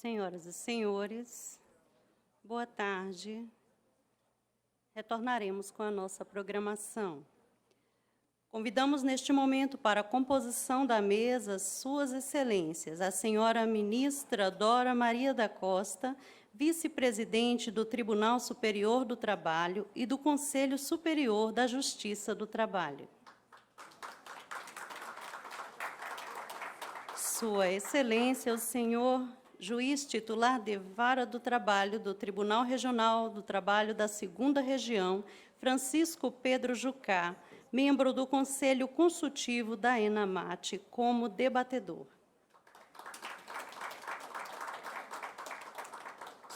Senhoras e senhores, boa tarde. Retornaremos com a nossa programação. Convidamos neste momento para a composição da mesa Suas Excelências, a senhora ministra Dora Maria da Costa, vice-presidente do Tribunal Superior do Trabalho e do Conselho Superior da Justiça do Trabalho. Sua Excelência, o senhor juiz titular de Vara do Trabalho do Tribunal Regional do Trabalho da 2ª Região, Francisco Pedro Jucá, membro do Conselho Consultivo da ENAMAT, como debatedor.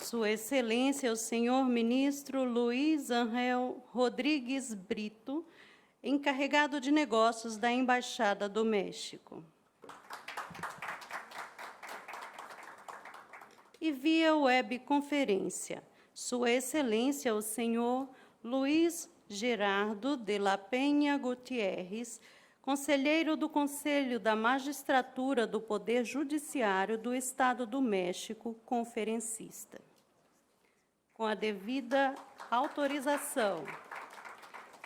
Sua Excelência, o senhor ministro Luiz Angel Rodrigues Brito, encarregado de negócios da Embaixada do México. E via webconferência, Sua Excelência, o senhor Luiz Gerardo de la Penha Gutierrez, conselheiro do Conselho da Magistratura do Poder Judiciário do Estado do México, conferencista. Com a devida autorização,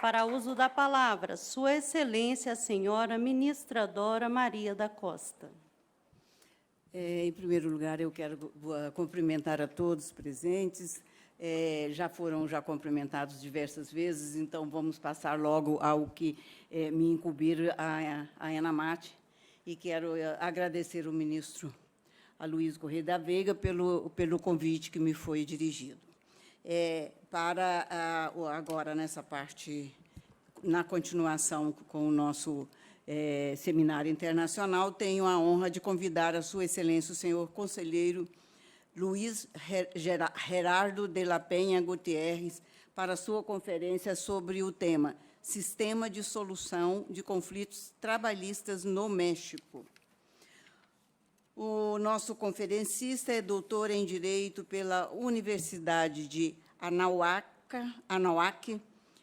para uso da palavra, Sua Excelência, a senhora ministra Dora Maria da Costa. Em primeiro lugar, eu quero cumprimentar a todos os presentes. Já foram cumprimentados diversas vezes, então vamos passar logo ao que me incumbir a ENAMAT. E quero agradecer ao ministro Aloysio Corrêa da Veiga pelo convite que me foi dirigido. Agora, nessa parte, na continuação com o nosso seminário internacional, tenho a honra de convidar a Sua Excelência, o senhor conselheiro Luiz Gerardo de la Penha Gutierrez, para a sua conferência sobre o tema Sistema de Solução de Conflitos Trabalhistas no México. O nosso conferencista é doutor em Direito pela Universidade de Anáhuac,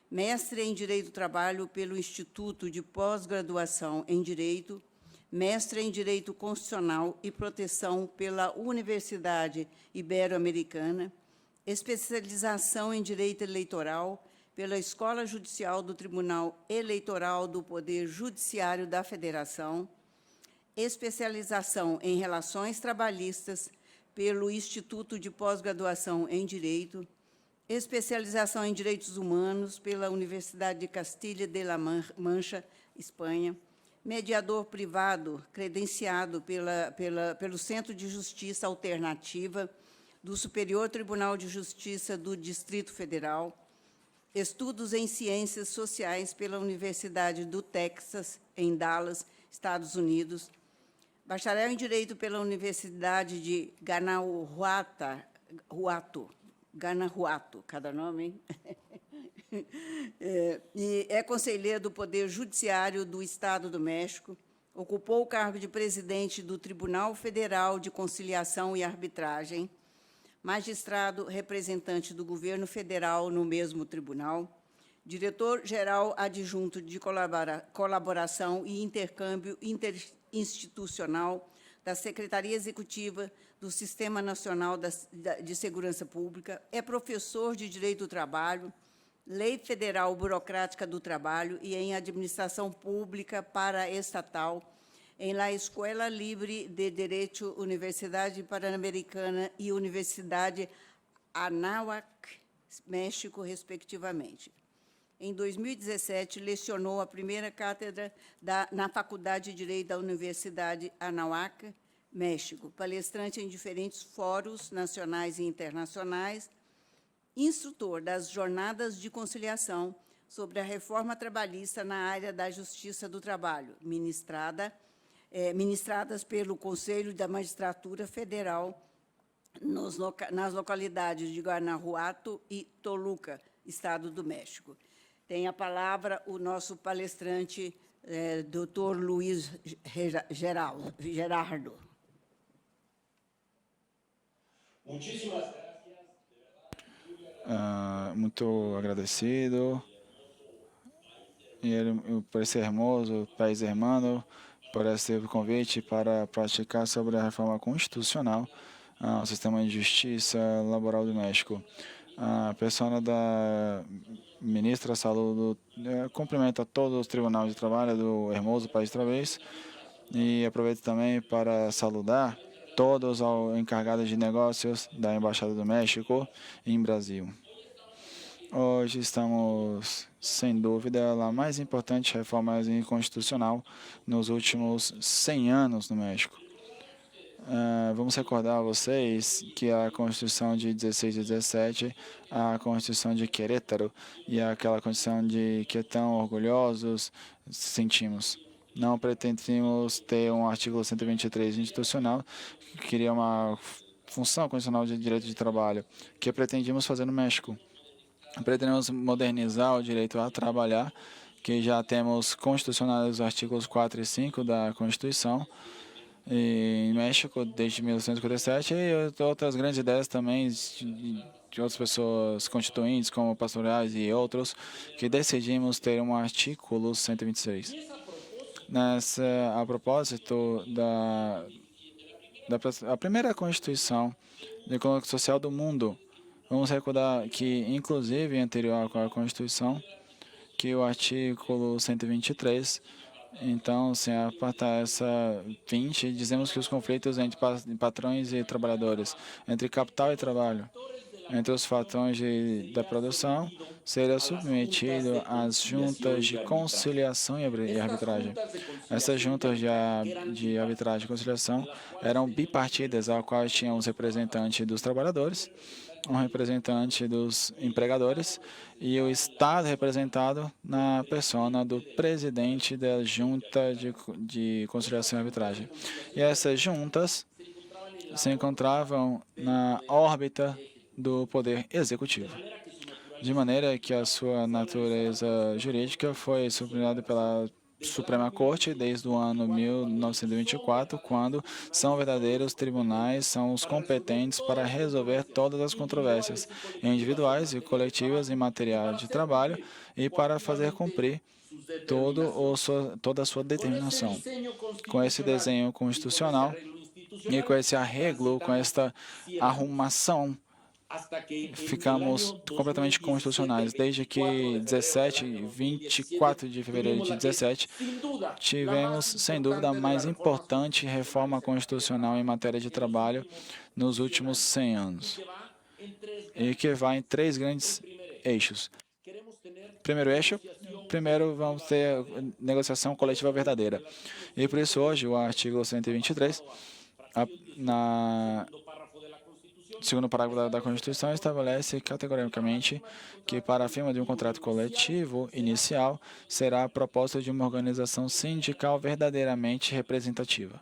mestre em Direito do Trabalho pelo Instituto de Pós-Graduação em Direito, mestre em Direito Constitucional e Proteção pela Universidade Ibero-Americana, especialização em Direito Eleitoral pela Escola Judicial do Tribunal Eleitoral do Poder Judiciário da Federação, especialização em Relações Trabalhistas pelo Instituto de Pós-Graduação em Direito, especialização em Direitos Humanos pela Universidade de Castilha de la Mancha, Espanha, mediador privado credenciado pelo Centro de Justiça Alternativa do Superior Tribunal de Justiça do Distrito Federal, estudos em Ciências Sociais pela Universidade do Texas, em Dallas, Estados Unidos, bacharel em Direito pela Universidade de Guanajuato, cada nome, hein? E é conselheiro do Poder Judiciário do Estado do México, ocupou o cargo de presidente do Tribunal Federal de Conciliação e Arbitragem, magistrado representante do governo federal no mesmo tribunal, diretor-geral adjunto de colaboração e intercâmbio interinstitucional da Secretaria Executiva do Sistema Nacional de Segurança Pública, é professor de Direito do Trabalho, Lei Federal Burocrática do Trabalho e em Administração Pública Paraestatal, em La Escuela Libre de Derecho, Universidade Pan-Americana e Universidade Anáhuac, México, respectivamente. Em 2017, lecionou a primeira cátedra na Faculdade de Direito da Universidade Anáhuac, México, palestrante em diferentes fóruns nacionais e internacionais, instrutor das Jornadas de Conciliação sobre a Reforma Trabalhista na área da Justiça do Trabalho, ministradas pelo Conselho da Magistratura Federal nas localidades de Guanajuato e Toluca, Estado do México. Tem a palavra o nosso palestrante, doutor Luiz Gerardo. Muchísimas gracias. Muito agradecido por esse hermoso país hermano, por esse convite para praticar sobre a reforma constitucional ao sistema de justiça laboral do México. A persona da ministra Saludo cumprimenta todos os tribunais de trabalho do hermoso país outra vez e aproveito também para saludar todos os encarregados de negócios da Embaixada do México em Brasil. Hoje estamos, sem dúvida, a mais importante reforma constitucional nos últimos 100 anos no México. Vamos recordar a vocês que a Constituição de 16 e 17, a Constituição de Querétaro e aquela Constituição de que tão orgulhosos sentimos. Não pretendíamos ter um artigo 123 institucional que queria uma função constitucional de direito de trabalho que pretendíamos fazer no México. Pretendemos modernizar o direito a trabalhar, que já temos constitucionais os artigos 4 e 5 da Constituição, em México desde 1957, e outras grandes ideias também de outras pessoas constituintes, como pastorais e outros, que decidimos ter um artigo 126. A propósito a primeira Constituição Econômica e Social do mundo, vamos recordar que, inclusive, anterior à Constituição, que o artigo 123, então, sem apartar essa 20, dizemos que os conflitos entre patrões e trabalhadores, entre capital e trabalho, entre os fatores da produção, será submetido às juntas de conciliação e arbitragem. Essas juntas de arbitragem e conciliação eram bipartidas, ao qual tinham os representantes dos trabalhadores, um representante dos empregadores e o Estado representado na persona do presidente da Junta de Conciliação e Arbitragem. E essas juntas se encontravam na órbita do Poder Executivo, de maneira que a sua natureza jurídica foi sublinhada pela Suprema Corte desde o ano 1924, quando são verdadeiros tribunais, são os competentes para resolver todas as controvérsias individuais e coletivas em matéria de trabalho e para fazer cumprir toda a sua determinação. Com esse desenho constitucional e com esse arreglo, com esta arrumação, ficamos completamente constitucionais. Desde que 24 de fevereiro de 17, tivemos, sem dúvida, a mais importante reforma constitucional em matéria de trabalho nos últimos 100 anos, e que vai em 3 grandes eixos. Primeiro eixo, vamos ter negociação coletiva verdadeira. E por isso hoje o artigo 123, segundo parágrafo da Constituição, estabelece categoricamente que para a firma de um contrato coletivo inicial será a proposta de uma organização sindical verdadeiramente representativa.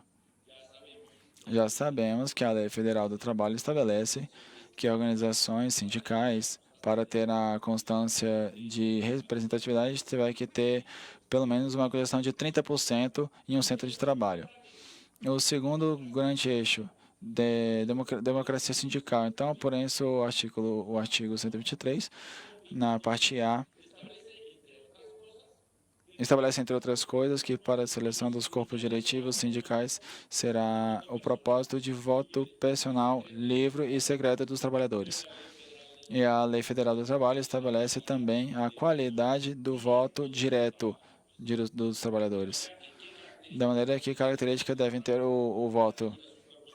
Já sabemos que a Lei Federal do Trabalho estabelece que organizações sindicais, para ter a constância de representatividade, vai que ter pelo menos uma questão de 30% em um centro de trabalho. O segundo grande eixo, de democracia sindical. Então, por isso, o artigo 123, na parte A, estabelece, entre outras coisas, que para a seleção dos corpos diretivos sindicais será o propósito de voto personal, livre e secreto dos trabalhadores. E a Lei Federal do Trabalho estabelece também a qualidade do voto direto dos trabalhadores. Da maneira que características devem ter o voto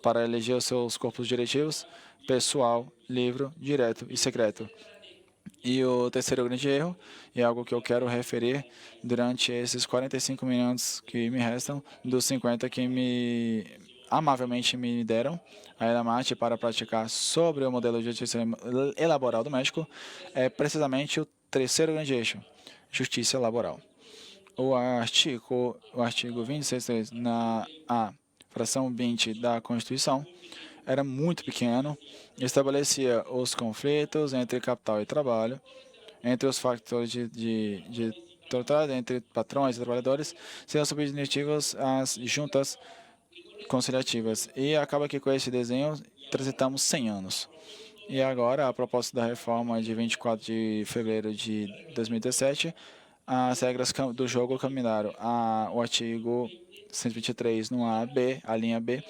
para eleger os seus corpos diretivos: pessoal, livre, direto e secreto. E o terceiro grande erro, e algo que eu quero referir durante esses 45 minutos que me restam, dos 50 que amavelmente me deram a Elamate para praticar sobre o modelo de justiça laboral do México, é precisamente o terceiro grande eixo: justiça laboral. O artigo 26, na fração 20 da Constituição, era muito pequeno, estabelecia os conflitos entre capital e trabalho, entre os fatores de trabalho, entre patrões e trabalhadores, sendo subjetivos às juntas conciliativas. E acaba que com esse desenho transitamos 100 anos. E agora, a propósito da reforma de 24 de fevereiro de 2017, as regras do jogo caminharam. O artigo 123 no A, B, a linha B,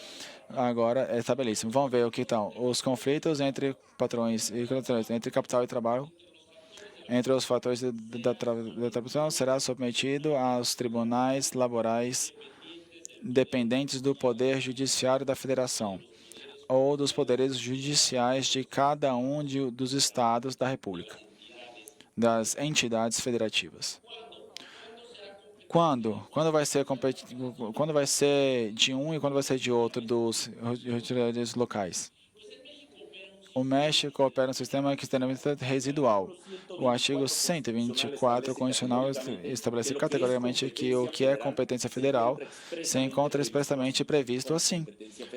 agora é estabelecida. Vamos ver o que estão. Os conflitos entre patrões e patrões, entre capital e trabalho, entre os fatores da trabalhação, será submetido aos tribunais laborais dependentes do Poder Judiciário da Federação ou dos poderes judiciais de cada um dos estados da República, das entidades federativas. Quando vai ser de um e quando vai ser de outro dos registradores locais? O México opera um sistema que é extremamente residual. O artigo 124 constitucional estabelece categoricamente que o que é competência federal se encontra expressamente previsto assim,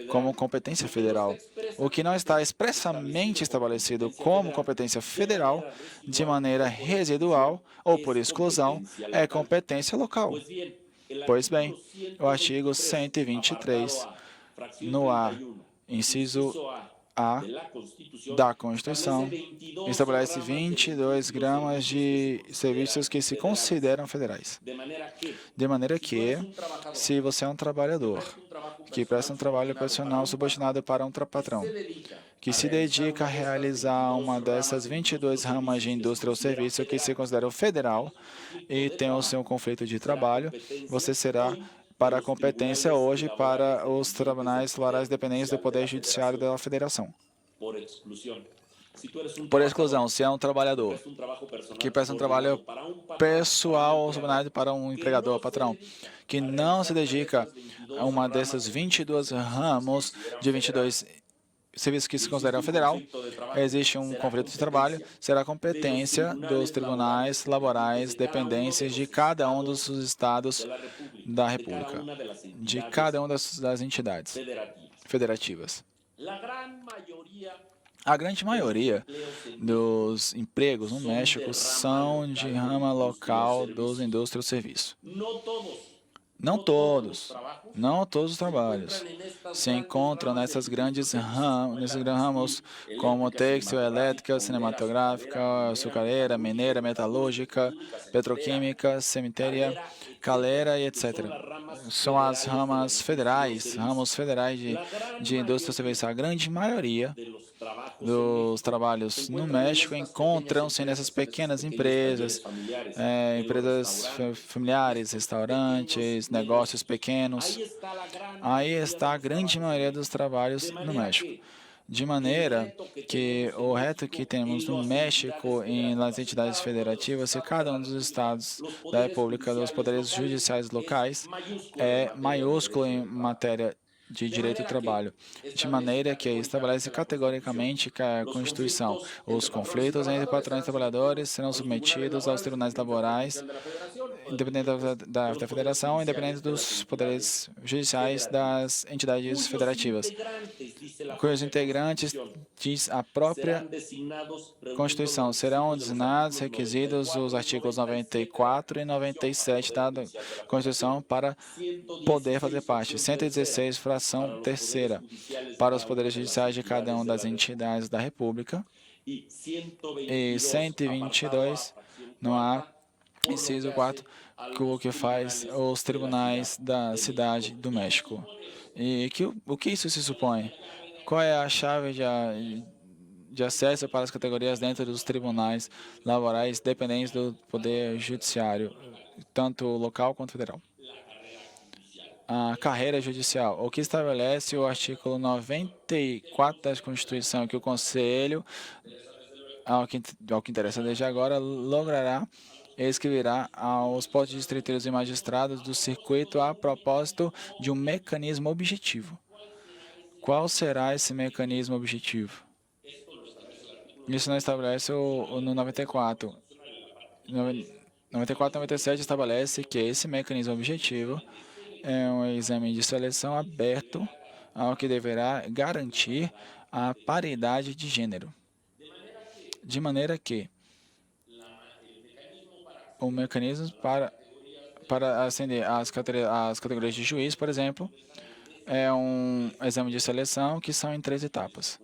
como competência federal. O que não está expressamente estabelecido como competência federal, de maneira residual ou por exclusão, é competência local. Pois bem, o artigo 123, no A, inciso A da Constituição, estabelece 22 gramas de serviços que se consideram federais. De maneira que, se você é um trabalhador que presta um trabalho profissional subordinado para um patrão, que se dedica a realizar uma dessas 22 ramas de indústria ou serviço que se consideram federal e tem o seu conflito de trabalho, você será para a competência hoje para os tribunais laborais dependentes do Poder Judiciário da Federação. Por exclusão, se é um trabalhador que presta um trabalho pessoal ou subordinado para um empregador, patrão, que não se dedica a uma dessas 22 ramos de 22 serviços que se consideram federal, existe um conflito de trabalho, será competência dos tribunais laborais dependentes de cada um dos estados da República, de cada uma das entidades federativas. A grande maioria dos empregos no México são de rama local dos indústrias e serviços. Não todos os trabalhos se encontram nesses grandes ramos, como têxtil, elétrica, cinematográfica, açucareira, mineira, metalúrgica, petroquímica, cemitéria, calera e etc. São as ramos federais de indústria e serviços. A grande maioria dos trabalhos no México encontram-se nessas pequenas empresas, empresas familiares, restaurantes, negócios pequenos. Aí está a grande maioria dos trabalhos no México. De maneira que o reto que temos no México e nas entidades federativas, e cada um dos estados da República, dos poderes judiciais locais, é maiúsculo em matéria de direito do trabalho, de maneira que estabelece categoricamente que a Constituição, os conflitos entre patrões e trabalhadores serão submetidos aos tribunais laborais, independente da Federação, independente dos poderes judiciais das entidades federativas, cujos integrantes, diz a própria Constituição, serão designados requisitos os artigos 94 e 97 da Constituição para poder fazer parte. 116, fração terceira, para os poderes judiciais de cada uma das entidades da República. E 122, não há inciso 4, que faz os tribunais da Cidade do México. E o que isso se supõe? Qual é a chave de acesso para as categorias dentro dos tribunais laborais dependentes do Poder Judiciário, tanto local quanto federal? A carreira judicial, o que estabelece o artigo 94 da Constituição, que o Conselho, ao que interessa desde agora, logrará e escreverá aos postos distritais e magistrados do circuito a propósito de um mecanismo objetivo. Qual será esse mecanismo objetivo? Isso não estabelece no 94. 94 e 97 estabelece que esse mecanismo objetivo é um exame de seleção aberto ao que deverá garantir a paridade de gênero. De maneira que o mecanismo para ascender as categorias de juiz, por exemplo, é um exame de seleção que são em 3 etapas.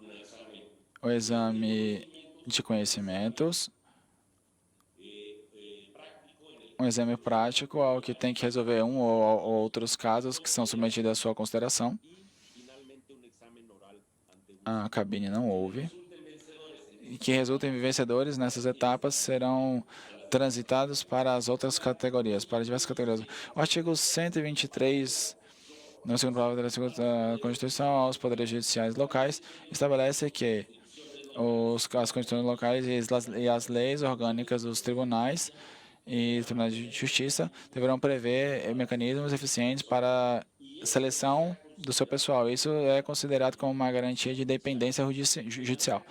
O exame de conhecimentos, um exame prático ao que tem que resolver um ou outros casos que são submetidos à sua consideração. A cabine não ouve. E que resultem vencedores nessas etapas serão transitados para as outras categorias, para diversas categorias. O artigo 123, no segundo parágrafo da Constituição, aos poderes judiciais locais, estabelece que as constituições locais e as leis orgânicas dos tribunais e tribunais de justiça deverão prever mecanismos eficientes para seleção do seu pessoal. Isso é considerado como uma garantia de independência judicial,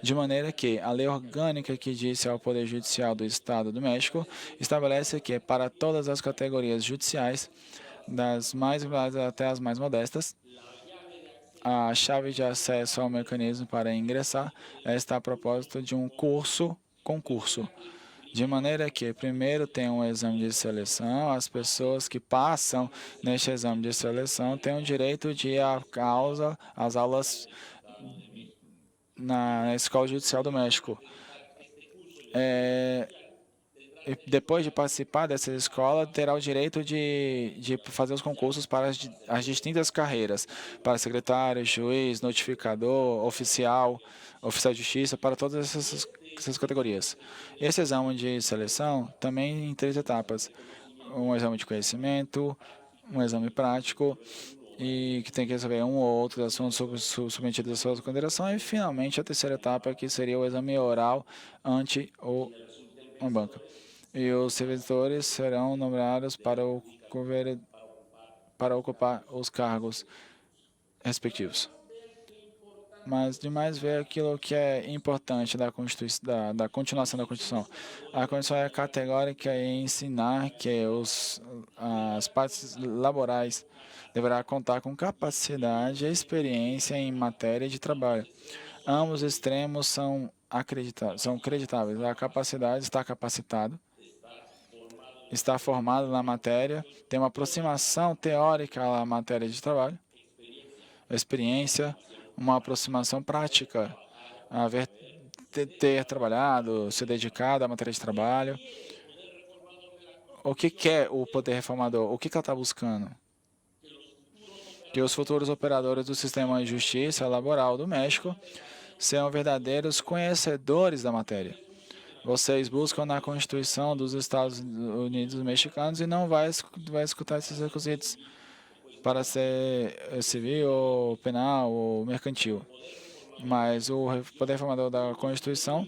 de maneira que a lei orgânica que disse ao Poder Judicial do Estado do México estabelece que para todas as categorias judiciais, das mais variadas até as mais modestas, a chave de acesso ao mecanismo para ingressar está a propósito de um concurso. De maneira que, primeiro, tem um exame de seleção, as pessoas que passam neste exame de seleção têm o direito de ir às aulas na Escola Judicial do México. E depois de participar dessa escola, terá o direito de fazer os concursos para as distintas carreiras, para secretário, juiz, notificador, oficial de justiça, para todas essas categorias. Esse exame de seleção também em 3 etapas. Um exame de conhecimento, um exame prático, e que tem que resolver um ou outro assuntos submetidos à sua consideração, e finalmente a terceira etapa, que seria o exame oral ante uma banca. E os servidores serão nomeados para ocupar os cargos respectivos. Mas demais ver aquilo que é importante da continuação da Constituição. A Constituição é categórica em ensinar que as partes laborais deverá contar com capacidade e experiência em matéria de trabalho. Ambos extremos são creditáveis. A capacidade está capacitado, está formado na matéria, tem uma aproximação teórica à matéria de trabalho, experiência, uma aproximação prática, ter trabalhado, ser dedicado à matéria de trabalho. O que quer o poder reformador? O que ela está buscando? Que os futuros operadores do sistema de justiça laboral do México sejam verdadeiros conhecedores da matéria. Vocês buscam na Constituição dos Estados Unidos mexicanos e não vai escutar esses requisitos para ser civil, ou penal, ou mercantil. Mas o Poder Reformador da Constituição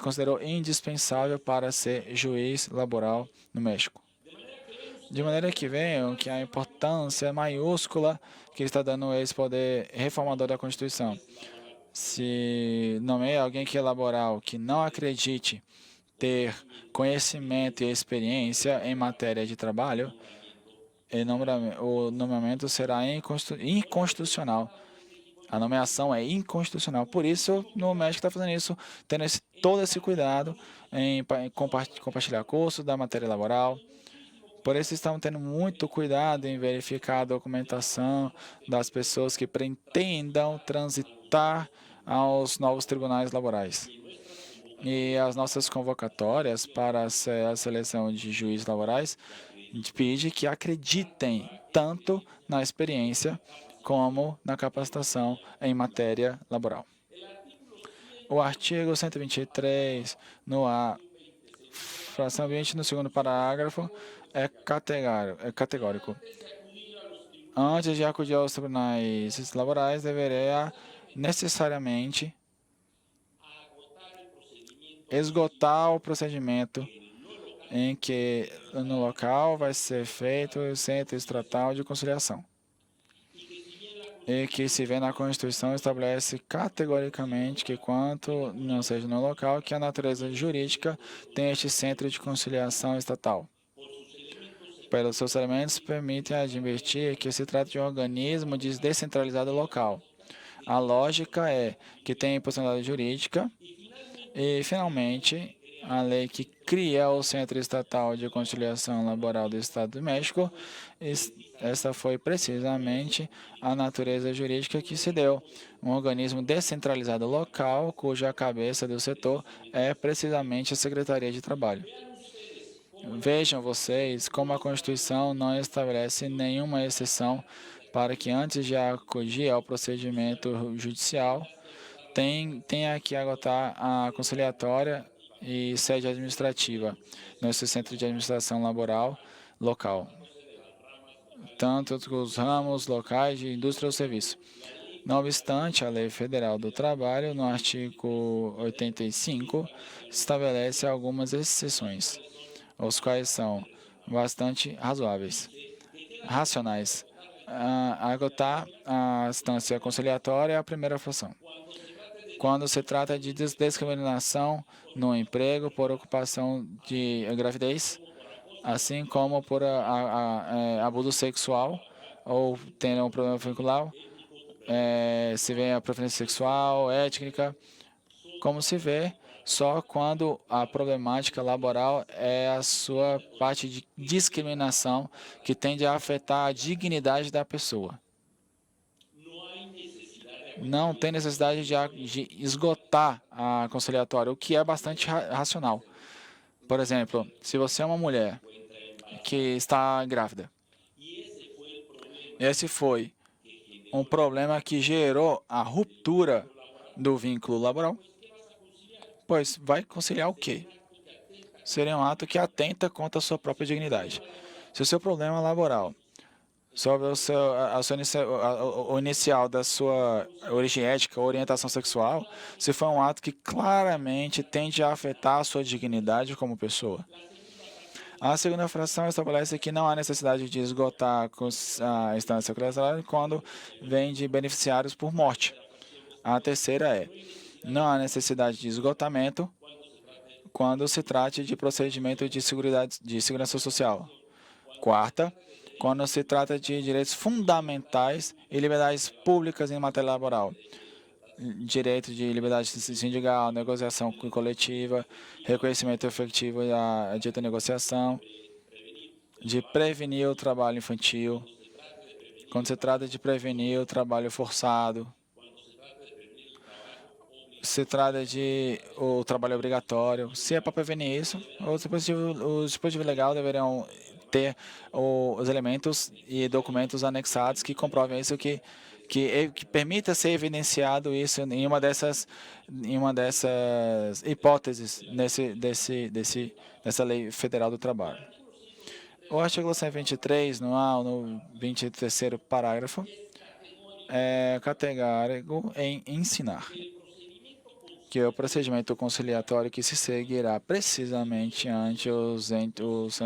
considerou indispensável para ser juiz laboral no México. De maneira que venham que a importância maiúscula que está dando a esse Poder Reformador da Constituição. Se nomeia alguém que é laboral, que não acredite ter conhecimento e experiência em matéria de trabalho, o nomeamento será inconstitucional. A nomeação é inconstitucional. Por isso, no México está fazendo isso, tendo todo esse cuidado em compartilhar cursos da matéria laboral. Por isso, estão tendo muito cuidado em verificar a documentação das pessoas que pretendam transitar aos novos tribunais laborais. E as nossas convocatórias para a seleção de juízes laborais pede que acreditem tanto na experiência como na capacitação em matéria laboral. O artigo 123, fração 20, no segundo parágrafo, é categórico. Antes de acudir aos tribunais laborais, deverá necessariamente esgotar o procedimento em que no local vai ser feito o Centro Estatal de Conciliação, e que se vê na Constituição estabelece categoricamente que, quanto não seja no local, que a natureza jurídica tem este Centro de Conciliação Estatal. Pelos seus elementos, permitem advertir que se trata de um organismo descentralizado local. A lógica é que tem personalidade jurídica e, finalmente, a lei que cria o Centro Estatal de Conciliação Laboral do Estado do México, essa foi precisamente a natureza jurídica que se deu. Um organismo descentralizado local, cuja cabeça do setor é precisamente a Secretaria de Trabalho. Vejam vocês como a Constituição não estabelece nenhuma exceção para que antes de acudir ao procedimento judicial, tenha que agotar a conciliatória e sede administrativa no seu centro de administração laboral local, tanto os ramos locais de indústria ou serviço. Não obstante, a Lei Federal do Trabalho, no artigo 85, estabelece algumas exceções, os quais são bastante racionais. Agotar a instância conciliatória é a primeira fração. Quando se trata de discriminação no emprego por ocupação de gravidez, assim como por abuso sexual ou ter um problema vincular, se vê a preferência sexual, étnica, como se vê só quando a problemática laboral é a sua parte de discriminação que tende a afetar a dignidade da pessoa. Não tem necessidade de esgotar a conciliatória, o que é bastante racional. Por exemplo, se você é uma mulher que está grávida, esse foi um problema que gerou a ruptura do vínculo laboral, pois vai conciliar o quê? Seria um ato que atenta contra a sua própria dignidade. Se o seu problema laboral sobre o inicial da sua origem ética ou orientação sexual, se for um ato que claramente tende a afetar a sua dignidade como pessoa. A segunda fração estabelece que não há necessidade de esgotar a instância conciliatória quando vem de beneficiários por morte. A terceira é: não há necessidade de esgotamento quando se trate de procedimento de segurança social. Quarta, quando se trata de direitos fundamentais e liberdades públicas em matéria laboral. Direito de liberdade sindical, negociação coletiva, reconhecimento efetivo da dita negociação, de prevenir o trabalho infantil, quando se trata de prevenir o trabalho forçado, se trata de o trabalho obrigatório. Se é para prevenir isso, os dispositivos legais deveriam ter os elementos e documentos anexados que comprovem isso, que permita ser evidenciado isso em uma dessas hipóteses nessa Lei Federal do Trabalho. O artigo 123, no 23º parágrafo, é categórico em ensinar que o procedimento conciliatório que se seguirá precisamente ante os centros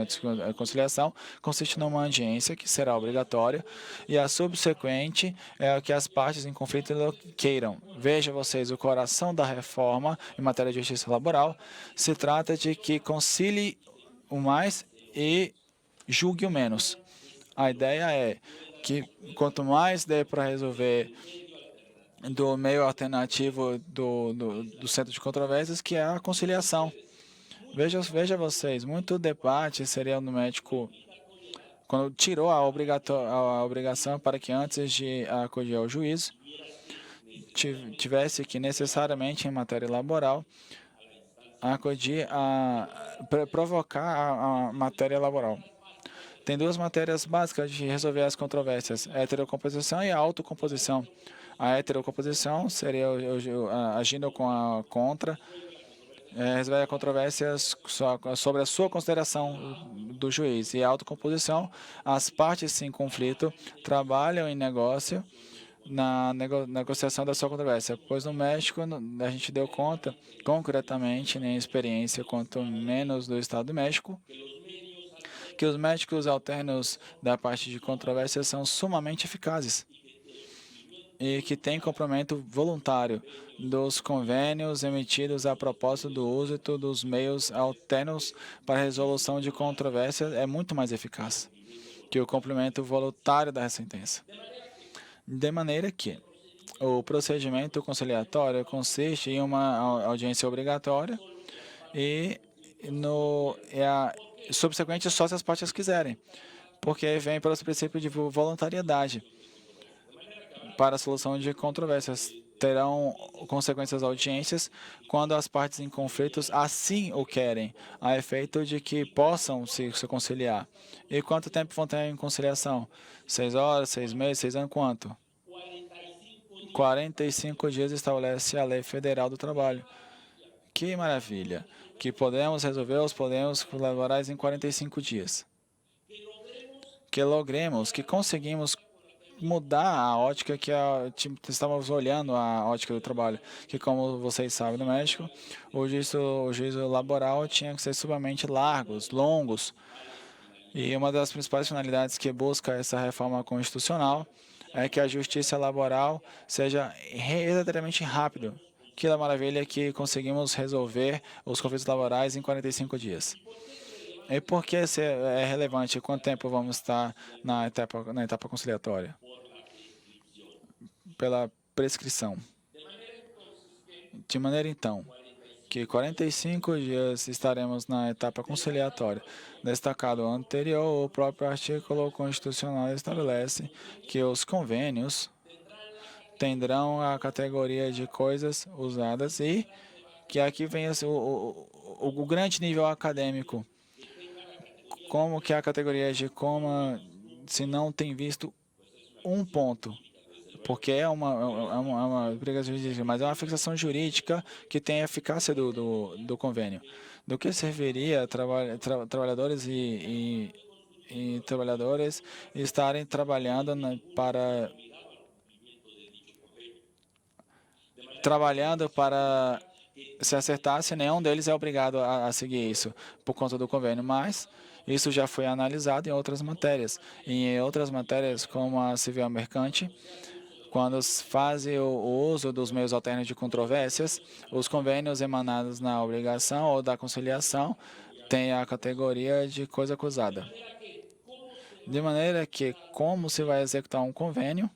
de conciliação consiste numa audiência que será obrigatória e a subsequente é o que as partes em conflito queiram. Veja vocês, o coração da reforma em matéria de justiça laboral se trata de que concilie o mais e julgue o menos. A ideia é que quanto mais der para resolver do meio alternativo do centro de controvérsias, que é a conciliação. Veja vocês, muito debate seria no médico quando tirou a obrigação para que antes de acudir ao juízo tivesse que necessariamente em matéria laboral acudir provocar a matéria laboral. Tem duas matérias básicas de resolver as controvérsias: a heterocomposição e a autocomposição. A heterocomposição seria agindo com a contra, resolver a controvérsia sobre a sua consideração do juiz. E a autocomposição, as partes em conflito trabalham em negócio na negociação da sua controvérsia. Pois no México a gente deu conta, concretamente, nem experiência, quanto menos do Estado do México, que os médicos alternos da parte de controvérsia são sumamente eficazes e que tem comprometimento voluntário dos convênios emitidos a propósito do uso dos meios alternos para resolução de controvérsia é muito mais eficaz que o cumprimento voluntário da sentença. De maneira que o procedimento conciliatório consiste em uma audiência obrigatória e subsequente só se as partes quiserem, porque vem pelo princípio de voluntariedade para a solução de controvérsias. terão consequências audiências quando as partes em conflitos assim o querem, a efeito de que possam se conciliar. E quanto tempo vão ter em conciliação? 6 horas, 6 meses, 6 anos, quanto? 45 dias estabelece a Lei Federal do Trabalho. Que maravilha! Que podemos resolver os problemas laborais em 45 dias. Que logremos, que conseguimos mudar a ótica que estávamos olhando a ótica do trabalho, que como vocês sabem no México, o juízo laboral tinha que ser subamente largos, longos, e uma das principais finalidades que busca essa reforma constitucional é que a justiça laboral seja verdadeiramente rápido. Que maravilha que conseguimos resolver os conflitos laborais em 45 dias. E por que isso é relevante? Quanto tempo vamos estar na etapa conciliatória? Pela prescrição. De maneira, então, que 45 dias estaremos na etapa conciliatória. Destacado o anterior, o próprio artigo constitucional estabelece que os convênios terão a categoria de coisas usadas e que aqui vem o grande nível acadêmico. Como que a categoria de coma se não tem visto um ponto? Porque é uma obrigação jurídica, mas é uma fixação jurídica que tem a eficácia do convênio. Do que serviria trabalhadores e trabalhadores estarem trabalhando para se acertar se nenhum deles é obrigado a seguir isso por conta do convênio, mas isso já foi analisado em outras matérias. E em outras matérias, como a civil mercante, quando fazem o uso dos meios alternos de controvérsias, os convênios emanados na obrigação ou da conciliação têm a categoria de coisa acusada. De maneira que, como se vai executar um convênio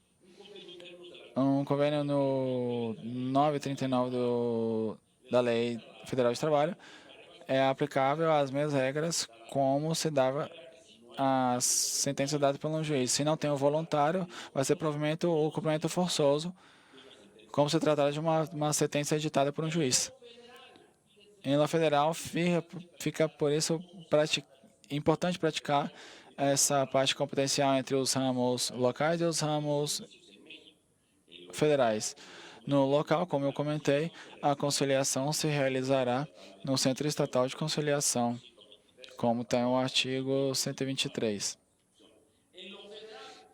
no 939 da Lei Federal de Trabalho é aplicável às mesmas regras como se dava a sentença dada pelo juiz. Se não tem o voluntário, vai ser provavelmente o cumprimento forçoso, como se tratar de uma sentença editada por um juiz. Em lei federal, fica por isso importante praticar essa parte competencial entre os ramos locais e os ramos federais. No local, como eu comentei, a conciliação se realizará no Centro Estatal de Conciliação, como tem o artigo 123.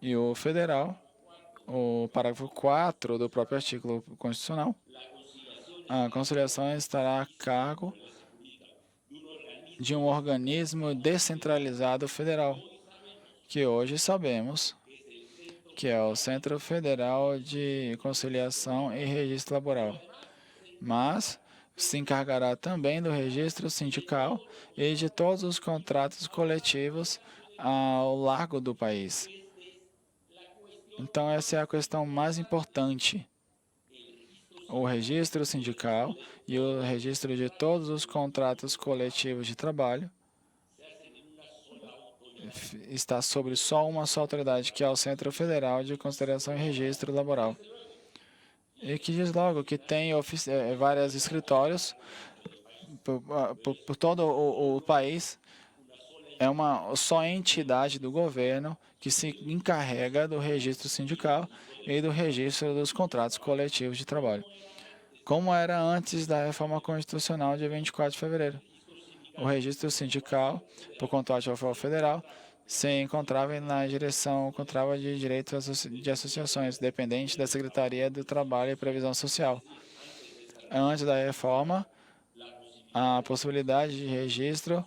E o federal, o parágrafo 4 do próprio artigo constitucional, a conciliação estará a cargo de um organismo descentralizado federal, que hoje sabemos que é o Centro Federal de Conciliação e Registro Laboral, mas se encargará também do registro sindical e de todos os contratos coletivos ao largo do país. Então, essa é a questão mais importante. O registro sindical e o registro de todos os contratos coletivos de trabalho está sobre uma só autoridade, que é o Centro Federal de Consideração e Registro Laboral. E que diz logo que tem vários escritórios por todo o país. É uma só entidade do governo que se encarrega do registro sindical e do registro dos contratos coletivos de trabalho, como era antes da reforma constitucional de 24 de fevereiro. O registro sindical, por contrato federal, se encontrava na direção de direitos de associações, dependente da Secretaria do Trabalho e Previsão Social. Antes da reforma, a possibilidade de registro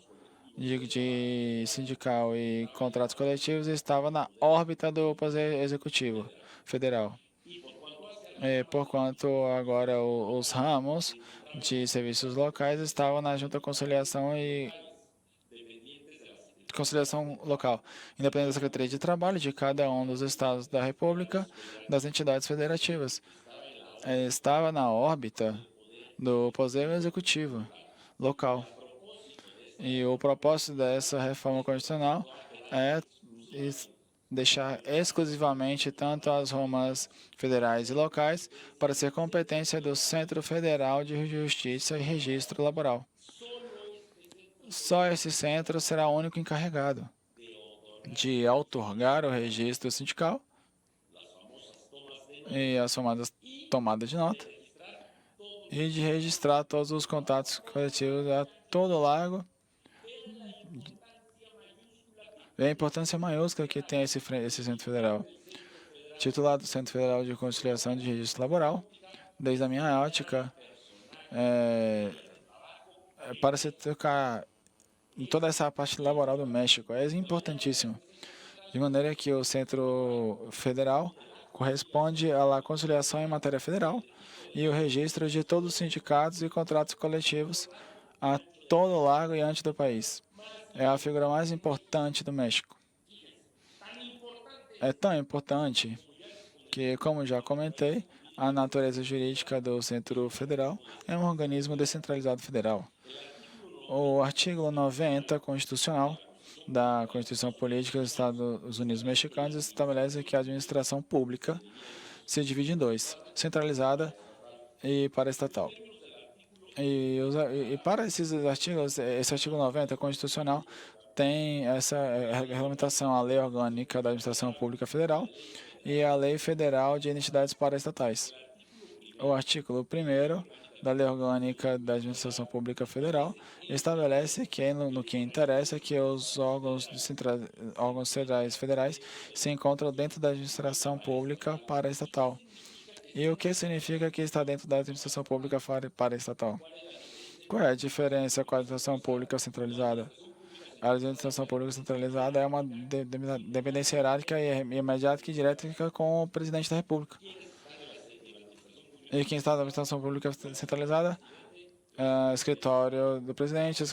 de sindical e contratos coletivos estava na órbita do Poder Executivo Federal. Porquanto agora os ramos de serviços locais estavam na Junta de Conciliação e Conciliação Local, independente da Secretaria de Trabalho de cada um dos estados da República, das entidades federativas. Estava na órbita do Poder Executivo Local. E o propósito dessa reforma constitucional é deixar exclusivamente tanto as Romas federais e locais para ser competência do Centro Federal de Justiça e Registro Laboral. Só esse centro será o único encarregado de outorgar o registro sindical e as chamadas tomadas de nota e de registrar todos os contatos coletivos a todo o largo. E a importância maiúscula que tem esse Centro Federal. Titulado Centro Federal de Conciliação de Registro Laboral, desde a minha ótica, para se tocar em toda essa parte laboral do México, é importantíssimo. De maneira que o Centro Federal corresponde à conciliação em matéria federal e o registro de todos os sindicatos e contratos coletivos a todo o largo e antes do país. É a figura mais importante do México. É tão importante que, como já comentei, a natureza jurídica do Centro Federal é um organismo descentralizado federal. O artigo 90 constitucional da Constituição Política dos Estados Unidos Mexicanos estabelece que a administração pública se divide em dois, centralizada e paraestatal. E para esses artigos, esse artigo 90 constitucional tem essa regulamentação, a Lei Orgânica da Administração Pública Federal e a Lei Federal de Entidades Paraestatais. O artigo 1º da Lei Orgânica da Administração Pública Federal estabelece que, no que interessa, que os órgãos centrais federais se encontram dentro da administração pública paraestatal. E o que significa que está dentro da administração pública paraestatal? Qual é a diferença com a administração pública centralizada? A administração pública centralizada é uma dependência hierárquica e imediata e direta com o presidente da República. E quem está na administração pública centralizada? Escritório do presidente, a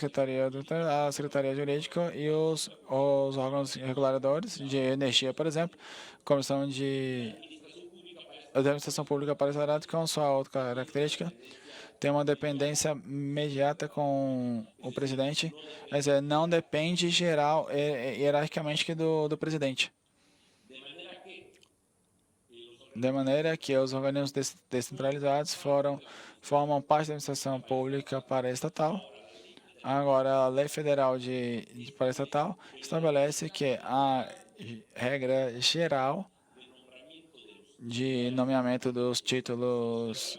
Secretaria Jurídica e os órgãos reguladores de energia, por exemplo, Comissão de Administração Pública Paraestatal, com sua outra característica, tem uma dependência imediata com o presidente, quer dizer, não depende hierarquicamente do presidente. De maneira que os organismos descentralizados formam parte da administração pública paraestatal. Agora, a Lei Federal de Paraestatal estabelece que a regra geral de nomeamento dos títulos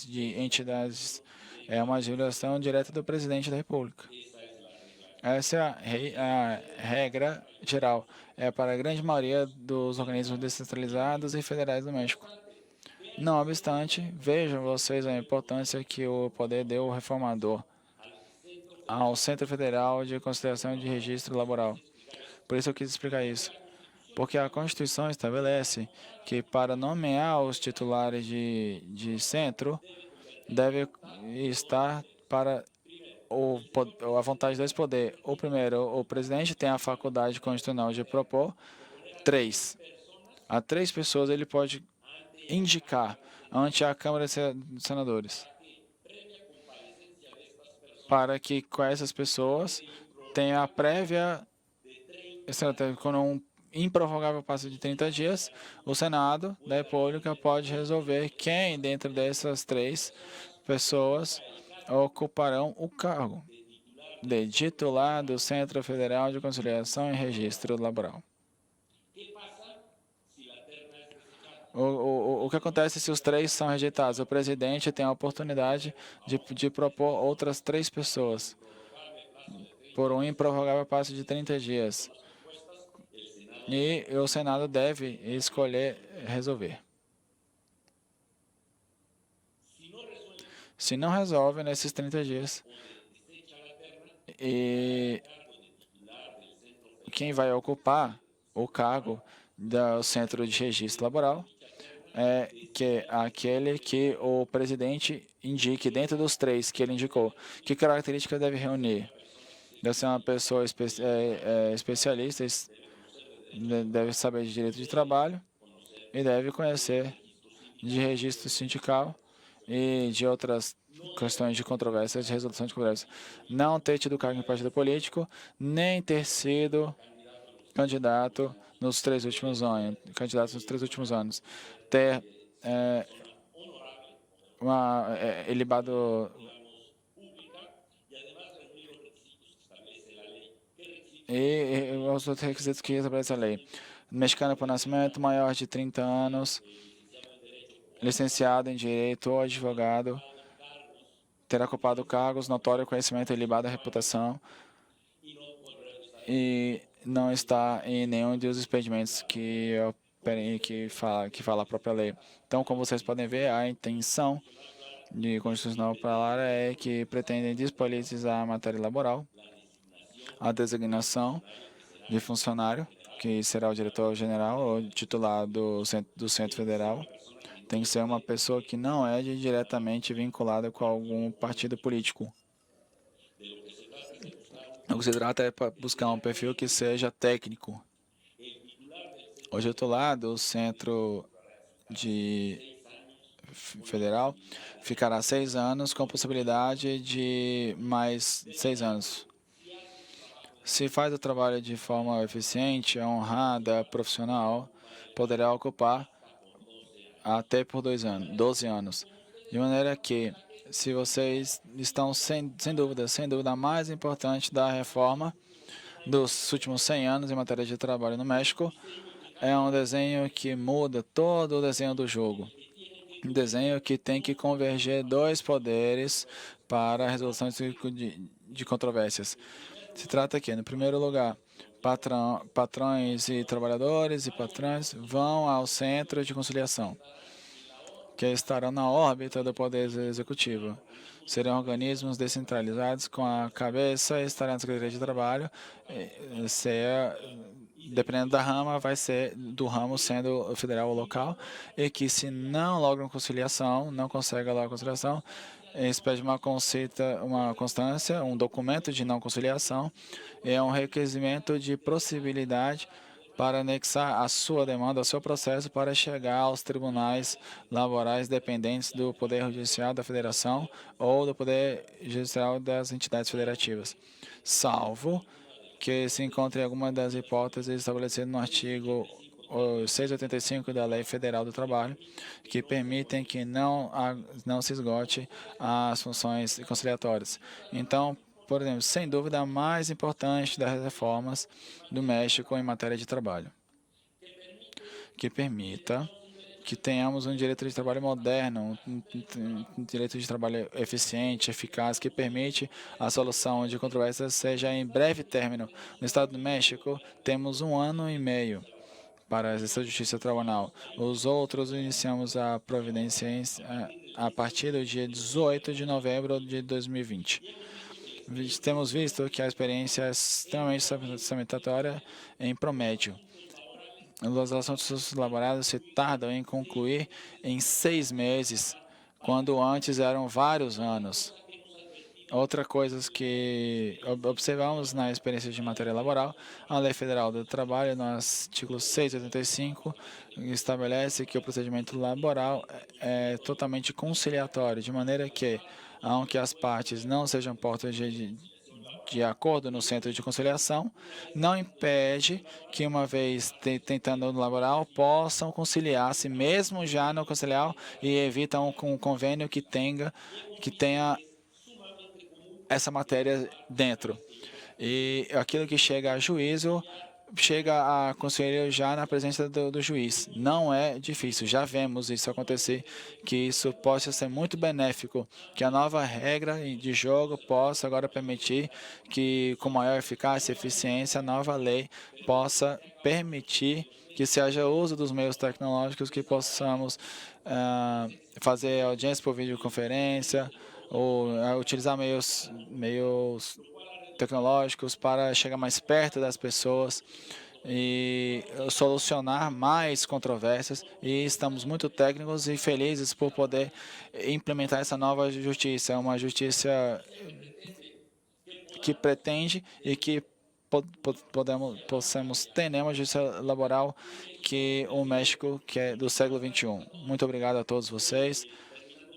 de entidades é uma jurisdição direta do presidente da República. Essa é a regra geral. É para a grande maioria dos organismos descentralizados e federais do México. Não obstante, vejam vocês a importância que o poder deu reformador ao Centro Federal de Conciliação de Registro Laboral. Por isso eu quis explicar isso. Porque a Constituição estabelece que para nomear os titulares de centro, deve estar para a vontade desse poder. O primeiro, o presidente tem a faculdade constitucional de propor 3. A 3 pessoas ele pode indicar ante a Câmara de Senadores, para que com essas pessoas tenha a prévia, quando um improrrogável prazo de 30 dias, o Senado da República pode resolver quem dentro dessas 3 pessoas ocuparão o cargo de titular do Centro Federal de Conciliação e Registro Laboral. O que acontece se os 3 são rejeitados? O presidente tem a oportunidade de propor outras 3 pessoas por um improrrogável prazo de 30 dias. E o Senado deve escolher resolver. Se não resolve nesses 30 dias, e quem vai ocupar o cargo do Centro de Registro Laboral é aquele que o presidente indique dentro dos 3 que ele indicou. Que características deve reunir? Deve ser uma pessoa especialista, deve saber de direito de trabalho e deve conhecer de registro sindical e de outras questões de controvérsias, de resolução de controvérsias. Não ter tido cargo em partido político, nem ter sido candidato nos 3 últimos anos, candidatos nos 3 últimos anos, ter ilibado e os outros requisitos que estabelece a lei. Mexicano por nascimento, maior de 30 anos, licenciado em direito ou advogado, ter ocupado cargos, notório conhecimento e ilibada reputação e não está em nenhum dos expedimentos que fala a própria lei. Então, como vocês podem ver, a intenção de constitucional parlamentar é que pretendem despolitizar a matéria laboral, a designação de funcionário, que será o diretor-geral ou titular do Centro Federal, tem que ser uma pessoa que não é diretamente vinculada com algum partido político. O que se trata é para buscar um perfil que seja técnico. O titular do Centro Federal ficará 6 anos, com possibilidade de mais 6 anos. Se faz o trabalho de forma eficiente, honrada, profissional, poderá ocupar até por 12 anos. De maneira que, se vocês estão sem dúvida, a mais importante da reforma dos últimos 100 anos em matéria de trabalho no México, é um desenho que muda todo o desenho do jogo. Um desenho que tem que converger 2 poderes para a resolução de controvérsias. Se trata aqui, no primeiro lugar, patrões e trabalhadores e patrões vão ao centro de conciliação, que estarão na órbita do Poder Executivo. Serão organismos descentralizados com a cabeça, estarão na Secretaria de Trabalho, dependendo da rama, vai ser do ramo sendo federal ou local, e que se não logram conciliação, não conseguem logo a conciliação, eles pedem uma constância, um documento de não conciliação, é um requerimento de possibilidade para anexar a sua demanda, o seu processo, para chegar aos tribunais laborais dependentes do Poder Judicial da Federação ou do Poder Judicial das entidades federativas, salvo que se encontre alguma das hipóteses estabelecidas no artigo 685 da Lei Federal do Trabalho, que permitem que não se esgote as funções conciliatórias. Então, por exemplo, sem dúvida, a mais importante das reformas do México em matéria de trabalho, que permita que tenhamos um direito de trabalho moderno, um direito de trabalho eficiente, eficaz, que permite a solução de controvérsias seja em breve término. No Estado do México, temos 1 ano e meio para essa justiça tribunal. Os outros iniciamos a providência a partir do dia 18 de novembro de 2020. Temos visto que a experiência é extremamente satisfatória em promédio. Os assuntos elaborados se tardam em concluir em 6 meses, quando antes eram vários anos. Outra coisa que observamos na experiência de matéria laboral, a Lei Federal do Trabalho, no artigo 685, estabelece que o procedimento laboral é totalmente conciliatório, de maneira que, aunque as partes não sejam postas de acordo no centro de conciliação, não impede que, uma vez tentando no laboral, possam conciliar-se mesmo já no conciliar e evitam um convênio que tenha essa matéria dentro. E aquilo que chega a juízo, chega a conselheiro já na presença do juiz. Não é difícil, já vemos isso acontecer, que isso possa ser muito benéfico, que a nova regra de jogo possa agora permitir que, com maior eficácia e eficiência, a nova lei possa permitir que se haja uso dos meios tecnológicos, que possamos fazer audiência por videoconferência, ou utilizar meios tecnológicos para chegar mais perto das pessoas e solucionar mais controvérsias. E estamos muito técnicos e felizes por poder implementar essa nova justiça. É uma justiça que pretende e que possamos ter uma justiça laboral que o México, que é do século XXI. Muito obrigado a todos vocês.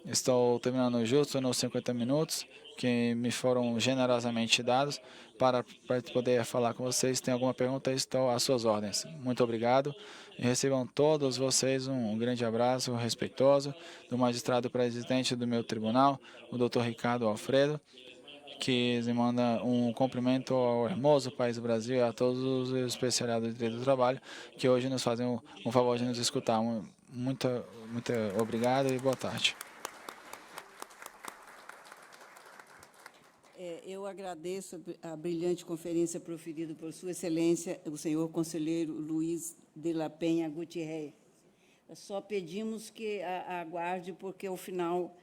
Estou terminando justo nos 50 minutos que me foram generosamente dados para poder falar com vocês. Se tem alguma pergunta, estou às suas ordens. Muito obrigado e recebam todos vocês um grande abraço respeitoso do magistrado presidente do meu tribunal, o Dr. Ricardo Alfredo, que manda um cumprimento ao hermoso país do Brasil e a todos os especializados de direito do trabalho que hoje nos fazem um favor de nos escutar. Muito obrigado e boa tarde. Eu agradeço a brilhante conferência proferida por Sua Excelência, o senhor conselheiro Luiz de la Penha Gutierrez. Só pedimos que aguarde, porque, ao final,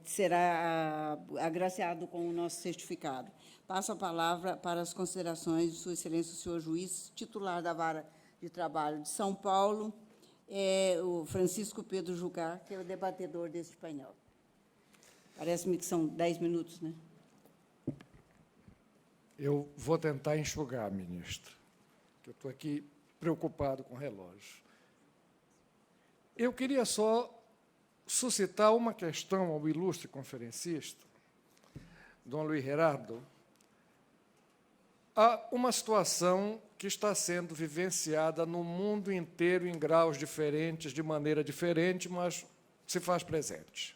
será agraciado com o nosso certificado. Passo a palavra para as considerações de Sua Excelência, o senhor juiz, titular da Vara de Trabalho de São Paulo, o Francisco Pedro Jucá, que é o debatedor deste painel. Parece-me que são 10 minutos, né? Eu vou tentar enxugar, ministro, que eu estou aqui preocupado com o relógio. Eu queria só suscitar uma questão ao ilustre conferencista, Dom Luiz Gerardo. Há uma situação que está sendo vivenciada no mundo inteiro em graus diferentes, de maneira diferente, mas se faz presente.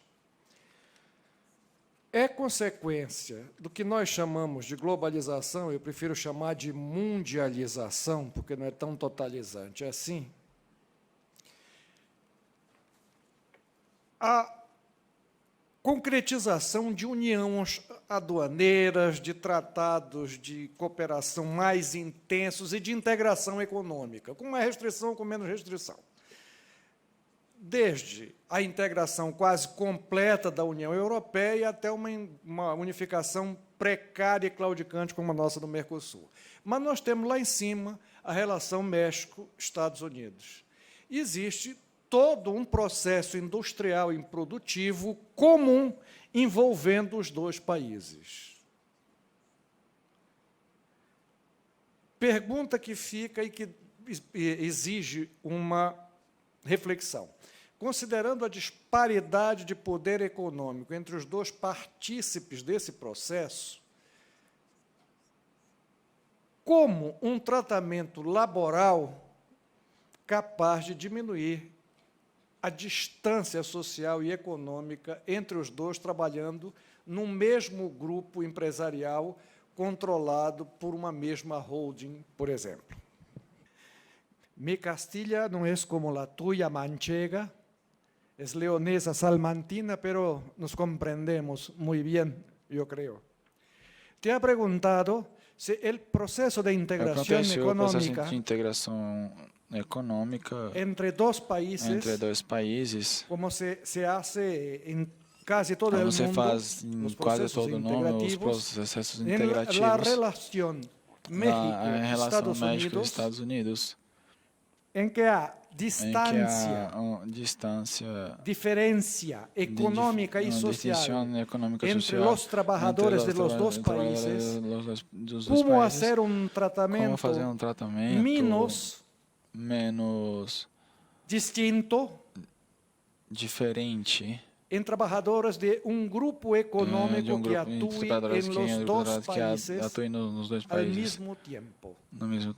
É consequência do que nós chamamos de globalização, eu prefiro chamar de mundialização, porque não é tão totalizante assim. A concretização de uniões aduaneiras, de tratados de cooperação mais intensos e de integração econômica, com mais restrição ou com menos restrição. Desde a integração quase completa da União Europeia até uma unificação precária e claudicante como a nossa do Mercosul. Mas nós temos lá em cima a relação México-Estados Unidos. Existe todo um processo industrial e produtivo comum envolvendo os dois países. Pergunta que fica e que exige uma reflexão. Considerando a disparidade de poder econômico entre os dois partícipes desse processo, como um tratamento laboral capaz de diminuir a distância social e econômica entre os dois trabalhando num mesmo grupo empresarial controlado por uma mesma holding, por exemplo. Mi Castilla no es como la tuya manchega, es leonesa salmantina, pero nos comprendemos muy bien, yo creo. Te ha preguntado si el proceso de integración económica entre dois países, como se hace en casi todo el se mundo, faz em quase todo o mundo, os processos integrativos, la relación México-Estados México-Estados Unidos, em que há distância, diferencia económica y social entre los trabajadores de los dos países, cómo hacer un tratamiento menos distinto diferente en trabajadores de un grupo económico que actúe en los dos países al mismo tiempo. Ao mesmo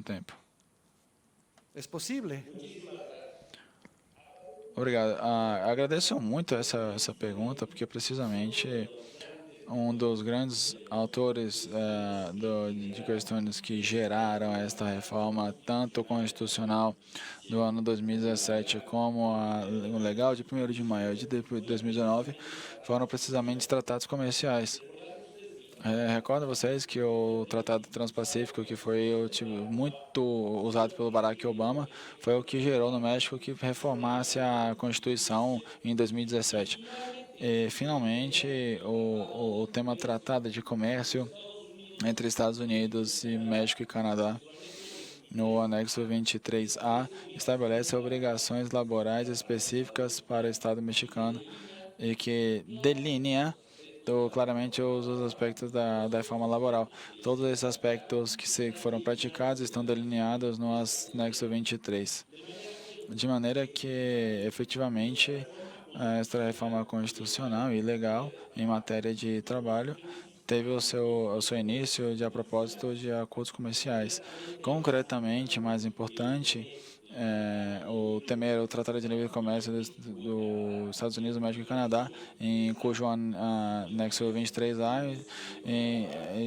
tempo. É possível? Obrigado. Agradeço muito essa pergunta, porque precisamente um dos grandes autores de questões que geraram esta reforma, tanto constitucional do ano 2017 como o legal de 1º de maio de 2019, foram precisamente os tratados comerciais. Recordo vocês que o Tratado Transpacífico, que foi muito usado pelo Barack Obama, foi o que gerou no México que reformasse a Constituição em 2017. E, finalmente, o tema Tratado de Comércio entre Estados Unidos e México e Canadá, no anexo 23A, estabelece obrigações laborais específicas para o Estado mexicano e que delinea claramente os aspectos da reforma laboral. Todos esses aspectos que foram praticados estão delineados no anexo 23. De maneira que, efetivamente, Esta reforma constitucional e legal em matéria de trabalho teve o seu início a propósito de acordos comerciais. Concretamente, mais importante, o Tratado de Livre Comércio dos Estados Unidos, México e Canadá, em cujo anexo 23A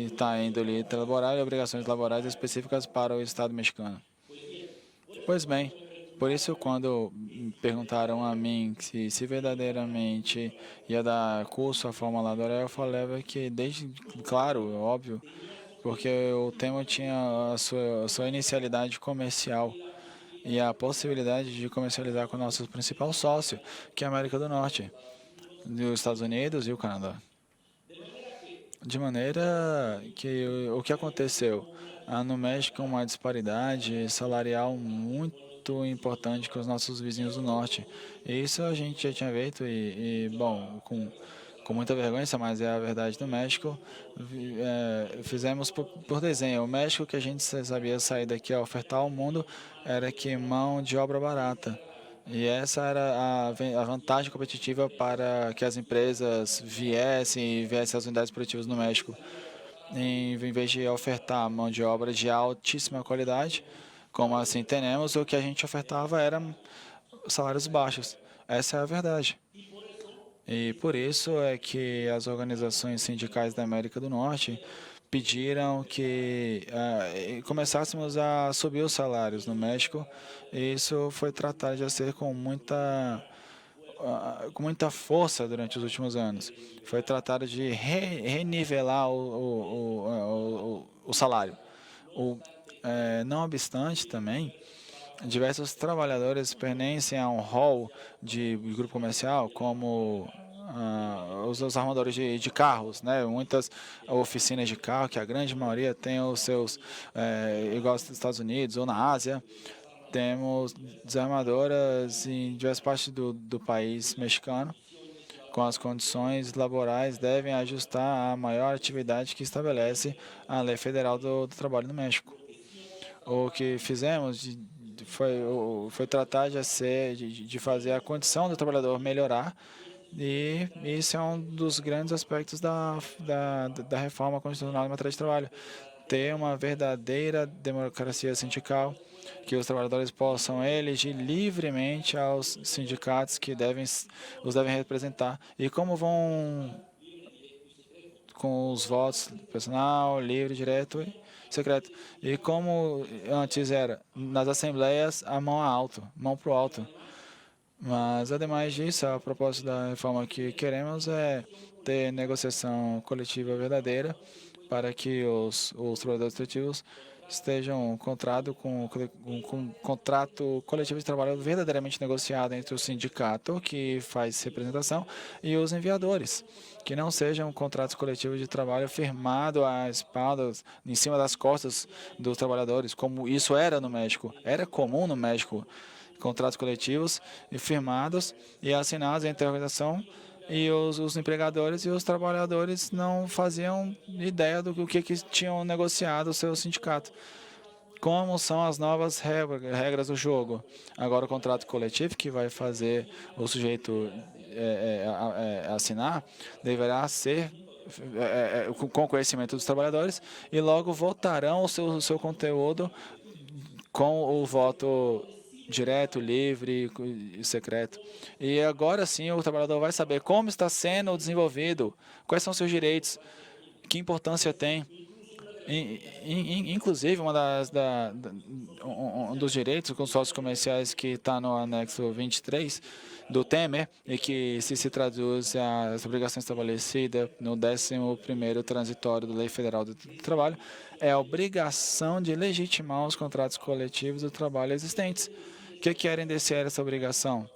está em direito laboral e obrigações laborais específicas para o Estado mexicano. Pois bem, por isso quando perguntaram a mim se verdadeiramente ia dar curso à forma laboral, eu falava que claro, óbvio, porque o tema tinha a sua inicialidade comercial e a possibilidade de comercializar com o nosso principal sócio, que é a América do Norte, dos Estados Unidos e o Canadá. De maneira que o que aconteceu? Há no México uma disparidade salarial muito importante com os nossos vizinhos do Norte. E isso a gente já tinha feito bom, com muita vergonha, mas é a verdade do México. Fizemos por desenho. O México que a gente sabia sair daqui a ofertar ao mundo era que mão de obra barata. E essa era a vantagem competitiva para que as empresas viessem às unidades produtivas no México. Em vez de ofertar mão de obra de altíssima qualidade, como assim temos, o que a gente ofertava eram salários baixos. Essa é a verdade. E por isso é que as organizações sindicais da América do Norte pediram que começássemos a subir os salários no México. E isso foi tratado de ser com muita força durante os últimos anos. Foi tratado de renivelar o salário. Não obstante, também, diversos trabalhadores pertencem a um hall de grupo comercial, como os armadores de carros, né? Muitas oficinas de carro, que a grande maioria tem os seus, igual nos Estados Unidos ou na Ásia. Temos desarmadoras em diversas partes do país mexicano, com as condições laborais devem ajustar a maior atividade que estabelece a Lei Federal do Trabalho no México. O que fizemos foi tratar de fazer a condição do trabalhador melhorar, e isso é um dos grandes aspectos da reforma constitucional em matéria de trabalho. Ter uma verdadeira democracia sindical, que os trabalhadores possam eleger livremente aos sindicatos que os devem representar. E como vão com os votos personal, livre, direto e secreto. E como antes era, nas assembleias, a mão alto, mão para o alto. Mas, ademais disso, a propósito da reforma que queremos é ter negociação coletiva verdadeira para que os trabalhadores coletivos estejam com um contrato coletivo de trabalho verdadeiramente negociado entre o sindicato, que faz representação, e os enviadores, que não sejam contratos coletivos de trabalho firmados à espalda, em cima das costas dos trabalhadores, como isso era no México. Era comum no México contratos coletivos firmados e assinados entre a organização e os empregadores, e os trabalhadores não faziam ideia do que tinham negociado o seu sindicato. Como são as novas regras do jogo? Agora o contrato coletivo que vai fazer o sujeito assinar deverá ser com conhecimento dos trabalhadores, e logo votarão o seu conteúdo com o voto direto, livre e secreto. E agora sim o trabalhador vai saber como está sendo desenvolvido, quais são seus direitos, que importância tem. Inclusive, um dos direitos consórcios comerciais que está no anexo 23 do Temer, e que se traduz às obrigações estabelecidas no 11º transitório da Lei Federal do Trabalho, é a obrigação de legitimar os contratos coletivos do trabalho existentes. O que querem descer essa obrigação?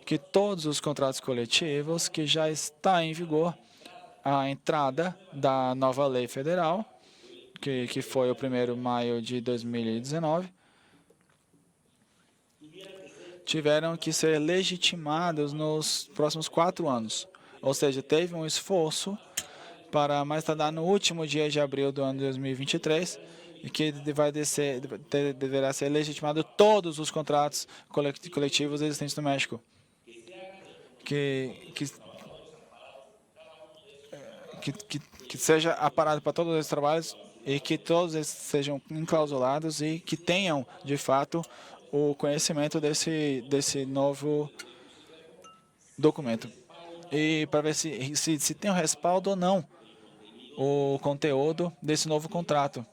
Que todos os contratos coletivos que já está em vigor, a entrada da nova lei federal, que foi o 1º de maio de 2019, tiveram que ser legitimados nos próximos 4 anos. Ou seja, teve um esforço para mais tardar no último dia de abril do ano de 2023, e que deverá ser legitimado todos os contratos coletivos existentes no México. Que seja aparado para todos esses trabalhos e que todos eles sejam enclausulados e que tenham, de fato, o conhecimento desse novo documento. E para ver se tem o respaldo ou não o conteúdo desse novo contrato,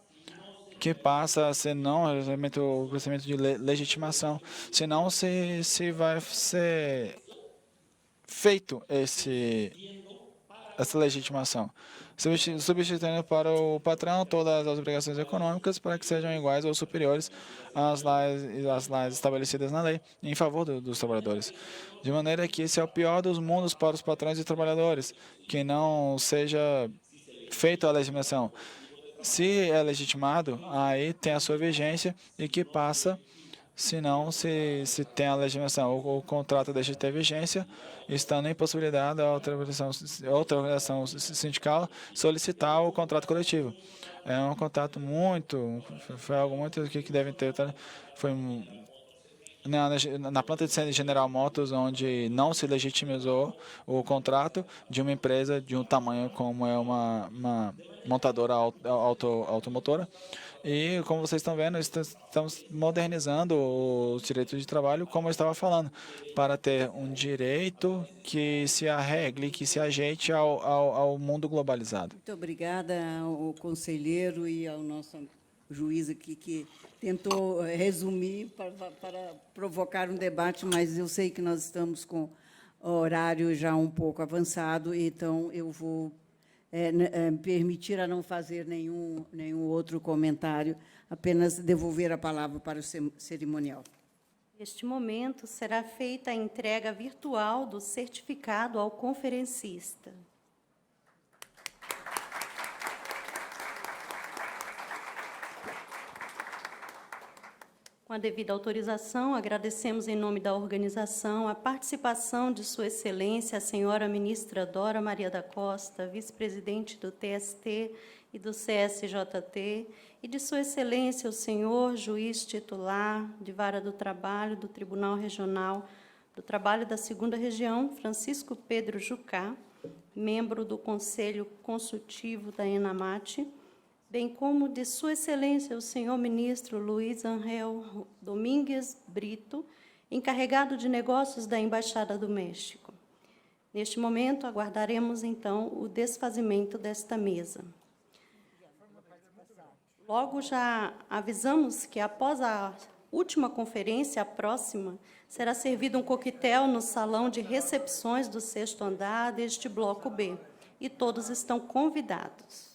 que passa a ser não o procedimento de legitimação, senão se vai ser feito essa legitimação, substituindo para o patrão todas as obrigações econômicas para que sejam iguais ou superiores às leis estabelecidas na lei em favor dos trabalhadores. De maneira que esse é o pior dos mundos para os patrões e trabalhadores, que não seja feita a legitimação. Se é legitimado, aí tem a sua vigência e que passa, se não, se tem a legitimação, o contrato deixa de ter vigência, estando impossibilidade a outra organização sindical solicitar o contrato coletivo. É um contrato foi algo muito que devem ter, foi na planta de General Motors, onde não se legitimizou o contrato de uma empresa de um tamanho como é uma montadora automotora. E, como vocês estão vendo, estamos modernizando os direitos de trabalho, como eu estava falando, para ter um direito que se arregle, que se ajeite ao mundo globalizado. Muito obrigada ao conselheiro e ao nosso juiz aqui, que tentou resumir para provocar um debate, mas eu sei que nós estamos com o horário já um pouco avançado, então eu vou permitir a não fazer nenhum outro comentário, apenas devolver a palavra para o cerimonial. Neste momento, será feita a entrega virtual do certificado ao conferencista. Com a devida autorização, agradecemos em nome da organização a participação de Sua Excelência, a senhora ministra Dora Maria da Costa, vice-presidente do TST e do CSJT, e de Sua Excelência, o senhor juiz titular de Vara do Trabalho do Tribunal Regional do Trabalho da 2ª Região, Francisco Pedro Jucá, membro do Conselho Consultivo da ENAMAT, bem como de Sua Excelência, o senhor ministro Luiz Angel Domingues Brito, encarregado de negócios da Embaixada do México. Neste momento, aguardaremos, então, o desfazimento desta mesa. Logo já avisamos que, após a última conferência, a próxima, será servido um coquetel no salão de recepções do 6º andar deste bloco B, e todos estão convidados.